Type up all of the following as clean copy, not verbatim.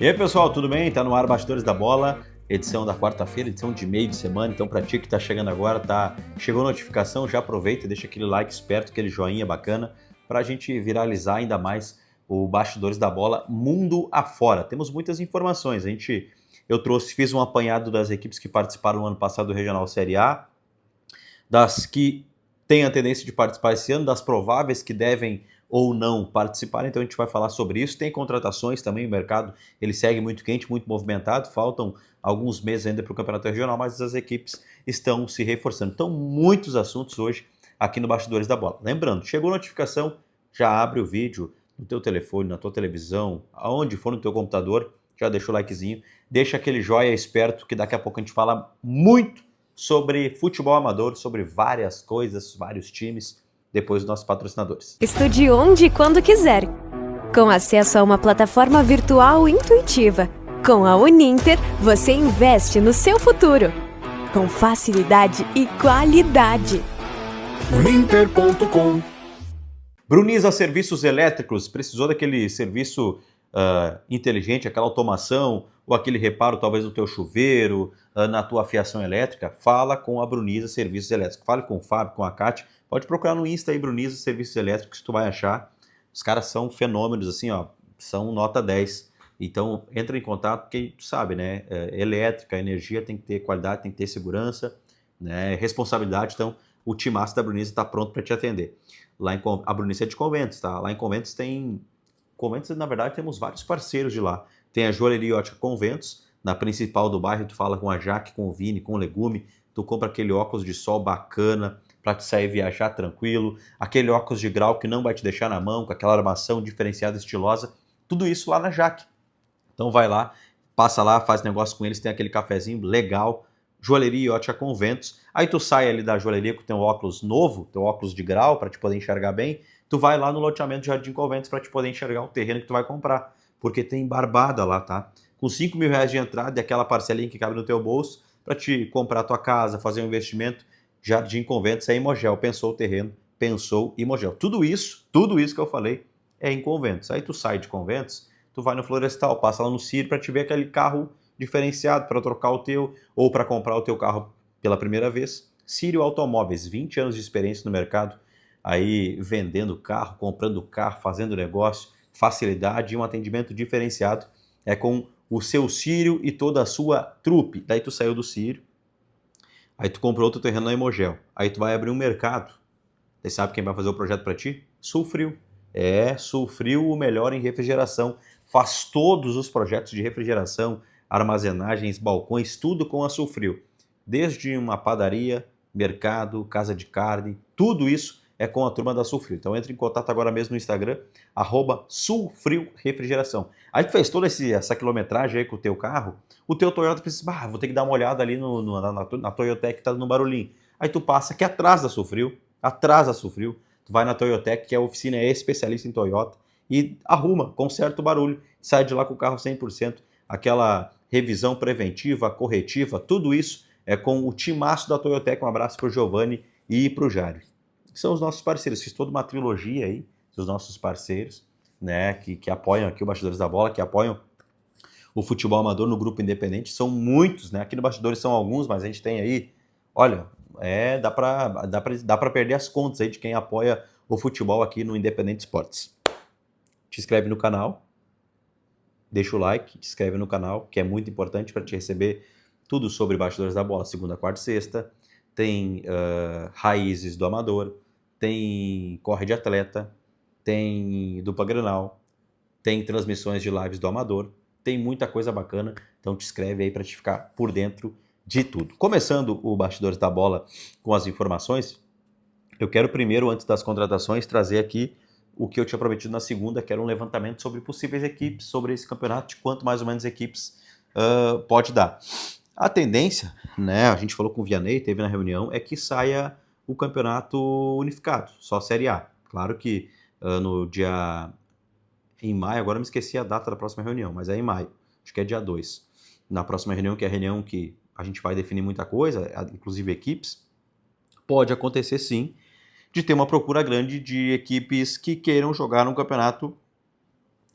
E aí, pessoal, tudo bem? Tá no ar Bastidores da Bola, edição da quarta-feira, edição de meio de semana. Então, pra ti que tá chegando agora, chegou a notificação, já aproveita, deixa aquele like esperto, aquele joinha bacana, pra gente viralizar ainda mais o Bastidores da Bola mundo afora. Temos muitas informações. Fiz um apanhado das equipes que participaram no ano passado do Regional Série A, das que têm a tendência de participar esse ano, das prováveis que devem ou não participar, então a gente vai falar sobre isso. Tem contratações também, o mercado ele segue muito quente, muito movimentado, faltam alguns meses ainda para o Campeonato Regional, mas as equipes estão se reforçando. Então, muitos assuntos hoje aqui no Bastidores da Bola. Lembrando, chegou a notificação, já abre o vídeo no teu telefone, na tua televisão, aonde for no teu computador, já deixa o likezinho, deixa aquele joia esperto que daqui a pouco a gente fala muito sobre futebol amador, sobre várias coisas, vários times, depois dos nossos patrocinadores. Estude onde e quando quiser, com acesso a uma plataforma virtual intuitiva. Com a Uninter, você investe no seu futuro, com facilidade e qualidade. Uninter.com. Bruniza Serviços Elétricos, precisou daquele serviço inteligente, aquela automação, ou aquele reparo talvez no teu chuveiro, na tua fiação elétrica? Fala com a Bruniza Serviços Elétricos. Fale com o Fábio, com a Kátia. Pode procurar no Insta aí, Bruniza Serviços Elétricos, que tu vai achar. Os caras são fenômenos, assim, ó, são nota 10. Então, entra em contato, porque tu sabe, né, elétrica, energia tem que ter qualidade, tem que ter segurança, né, responsabilidade. Então, o timaço da Bruniza está pronto para te atender. A Bruniza é de Conventos, tá? Lá em Conventos na verdade, temos vários parceiros de lá. Tem a Joalheria Ótica Conventos, na principal do bairro, tu fala com a Jaque, com o Vini, com o Legume, tu compra aquele óculos de sol bacana, para te sair viajar tranquilo, aquele óculos de grau que não vai te deixar na mão, com aquela armação diferenciada, estilosa, tudo isso lá na Jaque. Então vai lá, passa lá, faz negócio com eles, tem aquele cafezinho legal, Joalheria e Ótica Conventos. Aí tu sai ali da joalheria com teu óculos novo, teu óculos de grau, para te poder enxergar bem, tu vai lá no loteamento Jardim Conventos para te poder enxergar o terreno que tu vai comprar, porque tem barbada lá, tá? Com R$5.000 de entrada e aquela parcelinha que cabe no teu bolso, para te comprar a tua casa, fazer um investimento, Jardim Conventos é em Imogel. Pensou o terreno, pensou Imogel. Tudo isso que eu falei é em Conventos. Aí tu sai de Conventos, tu vai no Florestal, passa lá no Círio para te ver aquele carro diferenciado para trocar o teu ou para comprar o teu carro pela primeira vez. Círio Automóveis, 20 anos de experiência no mercado, aí vendendo carro, comprando carro, fazendo negócio, facilidade e um atendimento diferenciado. É com o seu Círio e toda a sua trupe. Daí tu saiu do Círio, aí tu comprou outro terreno na Imogel, aí tu vai abrir um mercado. Você sabe quem vai fazer o projeto para ti? Sulfrio. Sulfrio, o melhor em refrigeração. Faz todos os projetos de refrigeração, armazenagens, balcões, tudo com a Sulfrio. Desde uma padaria, mercado, casa de carne, tudo isso é com a turma da Sulfrio. Então entre em contato agora mesmo no Instagram, @SulfrioRefrigeração. Aí tu fez toda essa quilometragem aí com o teu carro, o teu Toyota precisa, vou ter que dar uma olhada ali na Toyotec que tá no barulhinho. Aí tu passa aqui atrás da Sulfrio, tu vai na Toyotec, que é a oficina especialista em Toyota, e arruma, conserta o barulho, sai de lá com o carro 100%, aquela revisão preventiva, corretiva, tudo isso é com o timaço da Toyotec. Um abraço pro Giovanni e pro Jário. São os nossos parceiros, fiz toda uma trilogia aí, dos nossos parceiros, né, que apoiam aqui o Bastidores da Bola, que apoiam o futebol amador no grupo independente. São muitos, né, aqui no Bastidores são alguns, mas a gente tem aí, olha, dá pra perder as contas aí de quem apoia o futebol aqui no Independente Esportes. Te inscreve no canal, deixa o like, te inscreve no canal, que é muito importante para te receber tudo sobre Bastidores da Bola, segunda, quarta e sexta. Tem Raízes do Amador, tem Corre de Atleta, tem Dupla Grenal, tem transmissões de lives do Amador, tem muita coisa bacana, então te inscreve aí para te ficar por dentro de tudo. Começando o Bastidores da Bola com as informações, eu quero primeiro, antes das contratações, trazer aqui o que eu tinha prometido na segunda, que era um levantamento sobre possíveis equipes, sobre esse campeonato, de quanto mais ou menos equipes pode dar. A tendência, né, a gente falou com o Vianney, teve na reunião, é que saia o campeonato unificado, só a Série A. Claro que em maio, agora eu me esqueci a data da próxima reunião, mas é em maio, acho que é dia 2. Na próxima reunião, que é a reunião que a gente vai definir muita coisa, inclusive equipes, pode acontecer sim, de ter uma procura grande de equipes que queiram jogar um campeonato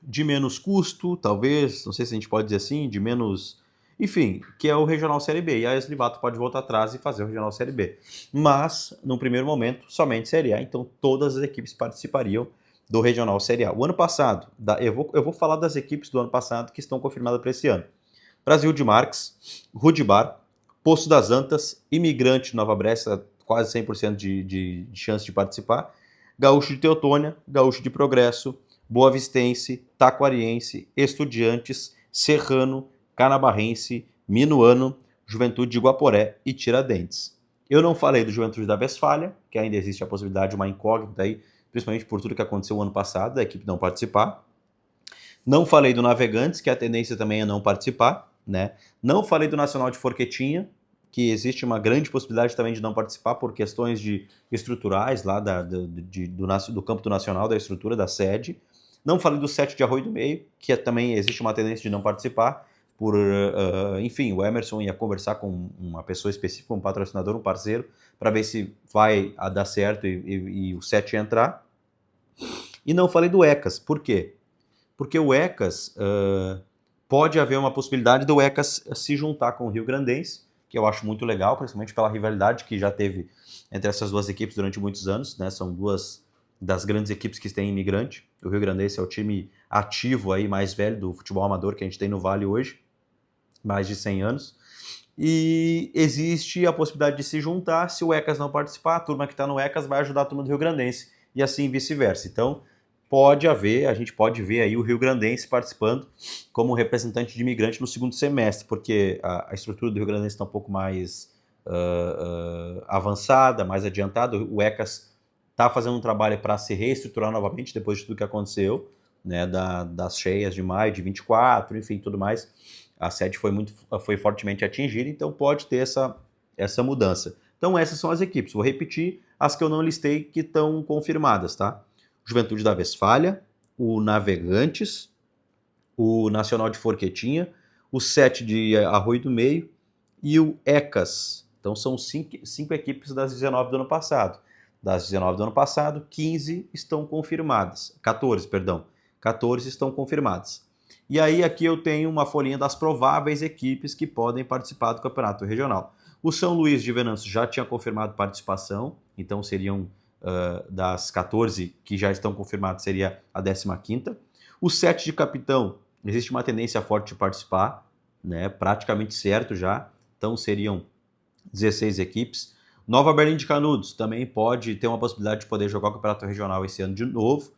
de menos custo, talvez, não sei se a gente pode dizer assim, de menos... Enfim, que é o Regional Série B. E aí a Slivato pode voltar atrás e fazer o Regional Série B. Mas, num primeiro momento, somente Série A. Então, todas as equipes participariam do Regional Série A. O ano passado, eu vou falar das equipes do ano passado que estão confirmadas para esse ano. Brasil de Marques, Rudibar, Poço das Antas, Imigrante Nova Bressa, quase 100% de chance de participar, Gaúcho de Teutônia, Gaúcho de Progresso, Boavistense, Taquariense, Estudiantes, Serrano, Canabarrense, Minuano, Juventude de Guaporé e Tiradentes. Eu não falei do Juventude da Westfália, que ainda existe a possibilidade de uma incógnita aí, principalmente por tudo que aconteceu o ano passado, da equipe não participar. Não falei do Navegantes, que a tendência também é não participar, né? Não falei do Nacional de Forquetinha, que existe uma grande possibilidade também de não participar por questões estruturais lá do campo do Nacional, da estrutura, da sede. Não falei do 7 de Arroio do Meio, que também existe uma tendência de não participar, enfim, o Emerson ia conversar com uma pessoa específica, um patrocinador, um parceiro, para ver se vai dar certo e o 7 entrar. E não falei do ECAS, por quê? Porque o ECAS, pode haver uma possibilidade do ECAS se juntar com o Rio Grandense, que eu acho muito legal, principalmente pela rivalidade que já teve entre essas duas equipes durante muitos anos, né? São duas das grandes equipes que têm imigrante. O Rio Grandense é o time ativo aí, mais velho do futebol amador que a gente tem no Vale hoje, mais de 100 anos. E existe a possibilidade de se juntar, se o ECAS não participar, a turma que está no ECAS vai ajudar a turma do Rio Grandense, e assim vice-versa. Então, a gente pode ver aí o Rio Grandense participando como representante de imigrante no segundo semestre, porque a estrutura do Rio Grandense está um pouco mais avançada, mais adiantada. O ECAS está fazendo um trabalho para se reestruturar novamente depois de tudo que aconteceu, né, das cheias de maio de 24, enfim, tudo mais. A sede foi fortemente atingida, então pode ter essa mudança. Então essas são as equipes. Vou repetir as que eu não listei que estão confirmadas, tá? Juventude da Westfália, o Navegantes, o Nacional de Forquetinha, o 7 de Arroio do Meio e o ECAS. Então são cinco equipes das 19 do ano passado. Das 19 do ano passado, 15 estão confirmadas. 14, perdão. 14 estão confirmadas. E aí aqui eu tenho uma folhinha das prováveis equipes que podem participar do campeonato regional. O São Luís de Venâncio já tinha confirmado participação, então seriam das 14 que já estão confirmadas, seria a 15ª. O 7 de Capitão, existe uma tendência forte de participar, né, praticamente certo já, então seriam 16 equipes. Nova Berlim de Canudos também pode ter uma possibilidade de poder jogar o campeonato regional esse ano de novo.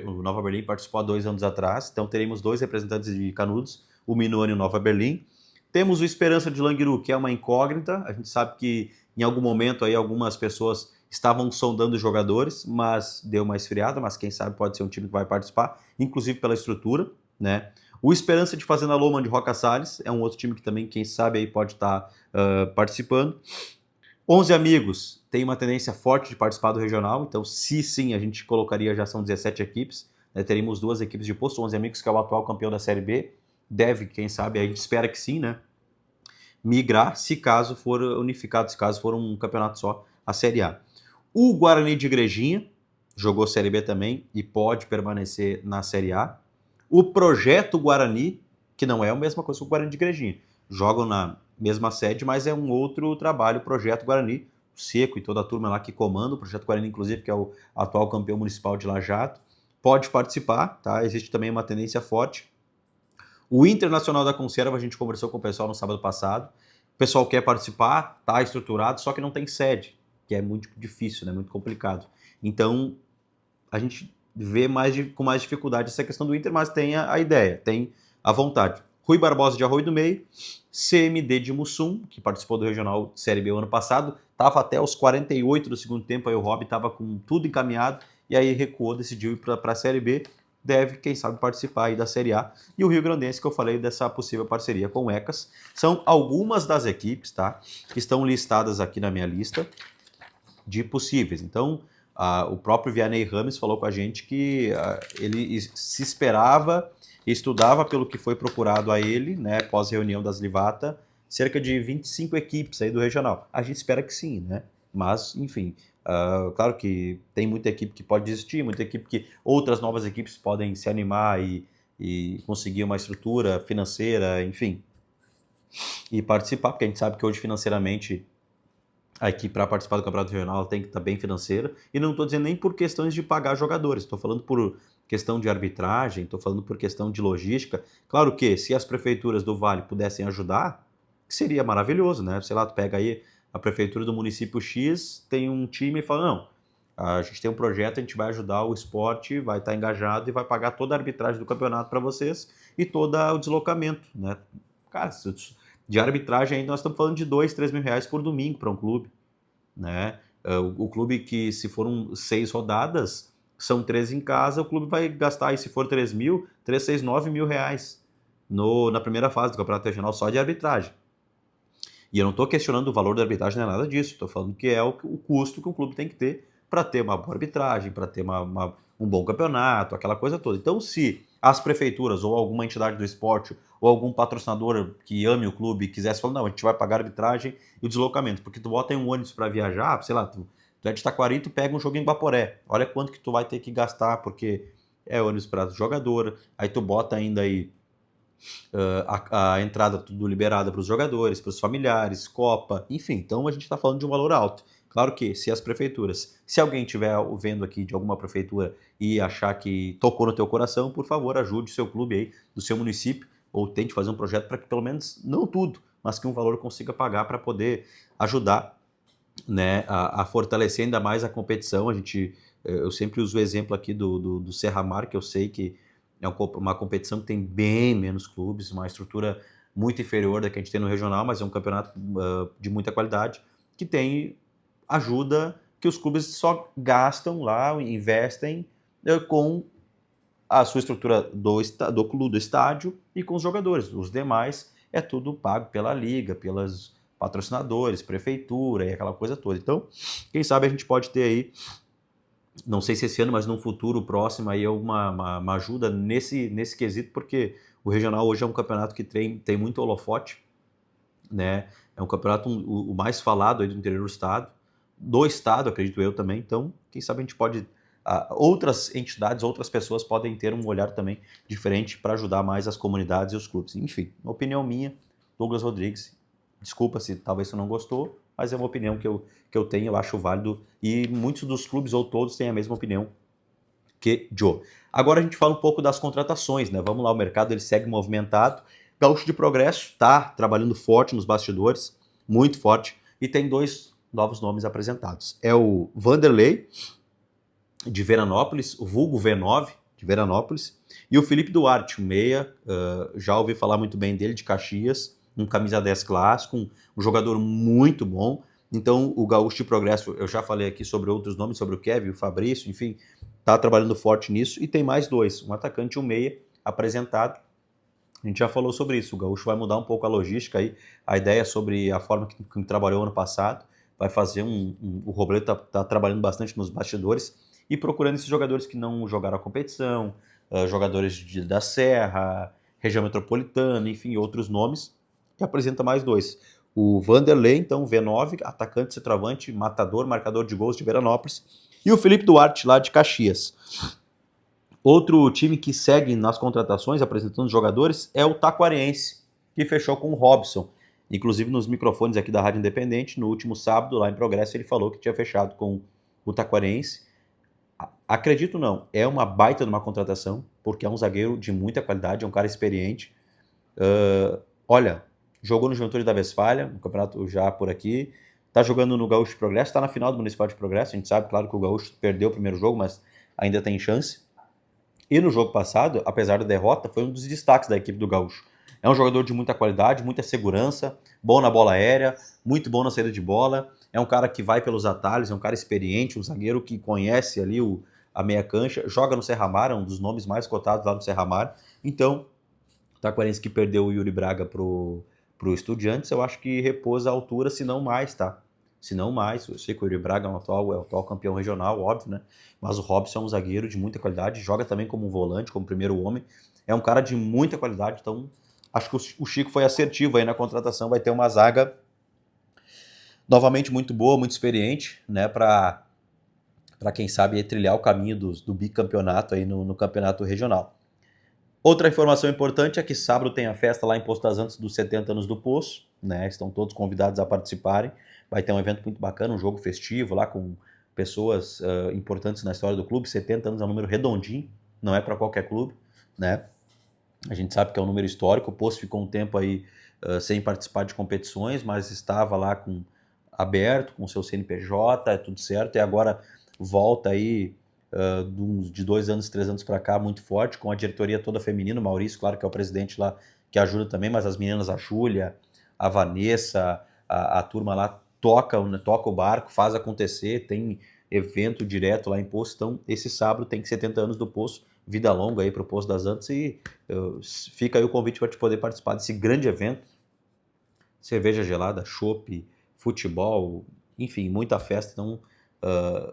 O Nova Berlim participou há 2 anos atrás, então teremos 2 representantes de Canudos, o Minuano e o Nova Berlim. Temos o Esperança de Languiru, que é uma incógnita. A gente sabe que em algum momento aí algumas pessoas estavam sondando os jogadores, mas deu uma esfriada, mas quem sabe pode ser um time que vai participar, inclusive pela estrutura, né? O Esperança de Fazenda Loma de Roca Salles é um outro time que também, quem sabe, aí pode estar participando. 11 Amigos tem uma tendência forte de participar do regional, então se sim, a gente colocaria, já são 17 equipes, né, teríamos 2 equipes de posto. 11 Amigos, que é o atual campeão da Série B, deve, quem sabe, a gente espera que sim, né, migrar, se caso for unificado, se caso for um campeonato só, a Série A. O Guarani de Igrejinha jogou Série B também e pode permanecer na Série A. O Projeto Guarani, que não é a mesma coisa que o Guarani de Igrejinha, jogam na mesma sede, mas é um outro trabalho, o Projeto Guarani, o Seco e toda a turma lá que comanda o Projeto Guarani, inclusive, que é o atual campeão municipal de Lajato, pode participar, tá? Existe também uma tendência forte. O Internacional da Conserva, a gente conversou com o pessoal no sábado passado, o pessoal quer participar, tá estruturado, só que não tem sede, que é muito difícil, né? Muito complicado. Então, a gente vê com mais dificuldade essa questão do Inter, mas tem a ideia, tem a vontade. Rui Barbosa de Arroio do Meio, CMD de Mussum, que participou do Regional Série B o ano passado, estava até os 48 do segundo tempo, aí o Rob estava com tudo encaminhado, e aí recuou, decidiu ir para a Série B, deve, quem sabe, participar aí da Série A. E o Rio Grandense, que eu falei dessa possível parceria com o ECAS, são algumas das equipes, tá, que estão listadas aqui na minha lista de possíveis. Então, o próprio Vianney Rames falou com a gente que ele se esperava e estudava, pelo que foi procurado a ele, né, pós-reunião das Livata, cerca de 25 equipes aí do regional. A gente espera que sim, né? Mas, enfim, claro que tem muita equipe que pode desistir, muita equipe que outras novas equipes podem se animar e e conseguir uma estrutura financeira, enfim, e participar, porque a gente sabe que hoje financeiramente a equipe para participar do campeonato regional tem que estar bem financeira, e não estou dizendo nem por questões de pagar jogadores, estou falando por questão de arbitragem, estou falando por questão de logística. Claro que se as prefeituras do Vale pudessem ajudar, seria maravilhoso, né? Sei lá, tu pega aí a prefeitura do município X, tem um time e fala, não, a gente tem um projeto, a gente vai ajudar o esporte, vai estar engajado e vai pagar toda a arbitragem do campeonato para vocês e todo o deslocamento, né? Cara, de arbitragem aí nós estamos falando de 2, 3 mil reais por domingo para um clube, né? O clube que, se foram 6 rodadas, são 13 em casa, o clube vai gastar aí, se for 3 mil, 3, 6, 9 mil reais na primeira fase do campeonato regional só de arbitragem. E eu não estou questionando o valor da arbitragem, não é nada disso, estou falando que é o custo que o clube tem que ter para ter uma boa arbitragem, para ter um bom campeonato, aquela coisa toda. Então, se as prefeituras ou alguma entidade do esporte ou algum patrocinador que ame o clube quisesse falar, não, a gente vai pagar a arbitragem e o deslocamento, porque tu bota em um ônibus para viajar, sei lá, tu é de Taquari, tu pega um jogo em Guaporé, olha quanto que tu vai ter que gastar, porque é ônibus para jogador, aí tu bota ainda aí a entrada tudo liberada para os jogadores, para os familiares, Copa, enfim, então a gente está falando de um valor alto. Claro que se as prefeituras, se alguém estiver vendo aqui de alguma prefeitura e achar que tocou no teu coração, por favor, ajude o seu clube aí, do seu município, ou tente fazer um projeto para que pelo menos, não tudo, mas que um valor consiga pagar para poder ajudar, né, a fortalecer ainda mais a competição. Eu sempre uso o exemplo aqui do Serra Mar, que eu sei que é uma competição que tem bem menos clubes, uma estrutura muito inferior da que a gente tem no regional, mas é um campeonato de muita qualidade, que tem ajuda que os clubes só gastam lá, investem com a sua estrutura do clube, do estádio e com os jogadores. Os demais é tudo pago pela liga, pelos patrocinadores, prefeitura e aquela coisa toda. Então, quem sabe a gente pode ter aí, não sei se esse ano, mas num futuro próximo aí uma ajuda nesse quesito, porque o regional hoje é um campeonato que tem muito holofote, né? É um campeonato o mais falado aí do interior do estado, acredito eu também. Então, quem sabe a gente pode, outras entidades, outras pessoas podem ter um olhar também diferente para ajudar mais as comunidades e os clubes. Enfim, uma opinião minha, Douglas Rodrigues. Desculpa se talvez você não gostou, mas é uma opinião que eu tenho, eu acho válido, e muitos dos clubes ou todos têm a mesma opinião que Joe. Agora a gente fala um pouco das contratações, né? Vamos lá, o mercado ele segue movimentado. Gaúcho de Progresso está trabalhando forte nos bastidores, muito forte, e tem 2 novos nomes apresentados. É o Vanderlei, de Veranópolis, o vulgo V9, de Veranópolis, e o Felipe Duarte, um meia, já ouvi falar muito bem dele, de Caxias, um camisa 10 clássico, um jogador muito bom. Então, o Gaúcho de Progresso, eu já falei aqui sobre outros nomes, sobre o Kevin, o Fabrício, enfim, está trabalhando forte nisso. E tem mais 2, um atacante e um meia apresentado. A gente já falou sobre isso, o Gaúcho vai mudar um pouco a logística aí, a ideia sobre a forma que trabalhou ano passado, vai fazer o Robledo está trabalhando bastante nos bastidores e procurando esses jogadores que não jogaram a competição, jogadores da Serra, região metropolitana, enfim, outros nomes, e apresenta mais 2. O Vanderlei, então, V9, atacante, centroavante, matador, marcador de gols de Veranópolis, e o Felipe Duarte, lá de Caxias. Outro time que segue nas contratações, apresentando jogadores, é o Taquariense, que fechou com o Robson. Inclusive, nos microfones aqui da Rádio Independente, no último sábado, lá em Progresso, ele falou que tinha fechado com o Taquariense. Acredito não, é uma baita de uma contratação, porque é um zagueiro de muita qualidade, é um cara experiente. Olha, jogou no Juventude da Westfália, no campeonato já por aqui, tá jogando no Gaúcho de Progresso, tá na final do Municipal de Progresso, a gente sabe, claro, que o Gaúcho perdeu o primeiro jogo, mas ainda tem chance. E no jogo passado, apesar da derrota, foi um dos destaques da equipe do Gaúcho. É um jogador de muita qualidade, muita segurança, bom na bola aérea, muito bom na saída de bola, é um cara que vai pelos atalhos, é um cara experiente, um zagueiro que conhece ali a meia cancha, joga no Serra Mar, é um dos nomes mais cotados lá no Serra Mar. Então, o Taquarense que perdeu o Yuri Braga pro Estudiantes, eu acho que repôs a altura, se não mais, tá? Se não mais, eu sei que o Yuri Braga é o atual campeão regional, óbvio, né? Mas o Robson é um zagueiro de muita qualidade, joga também como um volante, como primeiro homem, é um cara de muita qualidade, então acho que o Chico foi assertivo aí na contratação, vai ter uma zaga novamente muito boa, muito experiente, né, para quem sabe trilhar o caminho do bicampeonato aí no campeonato regional. Outra informação importante é que sábado tem a festa lá em Poço das Antas dos 70 anos do Poço, né? Estão todos convidados a participarem. Vai ter um evento muito bacana, um jogo festivo lá com pessoas importantes na história do clube. 70 anos é um número redondinho, não é para qualquer clube, né? A gente sabe que é um número histórico. O Poço ficou um tempo aí sem participar de competições, mas estava lá aberto, com seu CNPJ, é tudo certo, e agora volta aí de 2 anos, 3 anos para cá, muito forte, com a diretoria toda feminina, o Maurício, claro que é o presidente lá, que ajuda também, mas as meninas, a Júlia, a Vanessa, a turma lá toca o barco, faz acontecer, tem evento direto lá em Poço. Então esse sábado tem 70 anos do Poço, vida longa aí para o Poço das Antas, e fica aí o convite para te poder participar desse grande evento. Cerveja gelada, chopp, futebol, enfim, muita festa. Então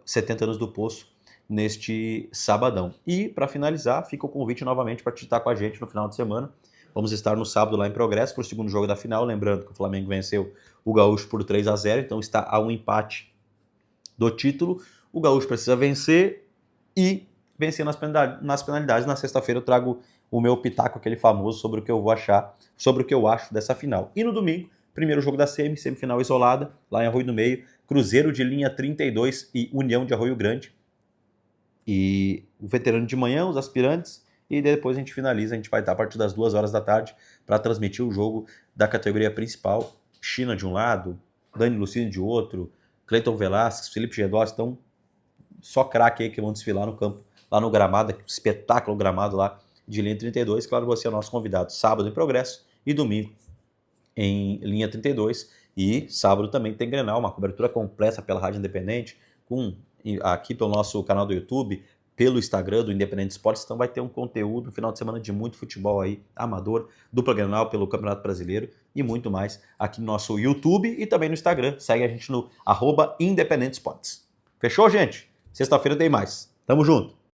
70 anos do Poço neste sabadão. E para finalizar, fica o convite novamente para te estar com a gente no final de semana. Vamos estar no sábado lá em Progresso para o segundo jogo da final, lembrando que o Flamengo venceu o Gaúcho por 3-0, então está a um empate do título. O Gaúcho precisa vencer e vencer nas penalidades. Na sexta-feira eu trago o meu pitaco, aquele famoso, sobre o que eu vou achar, sobre o que eu acho dessa final. E no domingo, primeiro jogo da semifinal isolada, lá em Arroio do Meio, Cruzeiro de linha 32 e União de Arroio Grande. E o veterano de manhã, os aspirantes, e depois a gente finaliza, a gente vai estar a partir das 2 horas da tarde para transmitir o jogo da categoria principal. China de um lado, Dani Lucino de outro, Cleiton Velasquez, Felipe Gedós, então só craque aí que vão desfilar no campo, lá no gramado, espetáculo gramado lá de linha 32. Claro, você é o nosso convidado, sábado em Progresso e domingo em linha 32. E sábado também tem Grenal, uma cobertura completa pela Rádio Independente, aqui pelo nosso canal do YouTube, pelo Instagram do Independente Esportes. Então vai ter um conteúdo no final de semana de muito futebol aí, amador, dupla Grenal pelo Campeonato Brasileiro e muito mais aqui no nosso YouTube e também no Instagram. Segue a gente no @Independente Esportes. Fechou, gente? Sexta-feira tem mais. Tamo junto!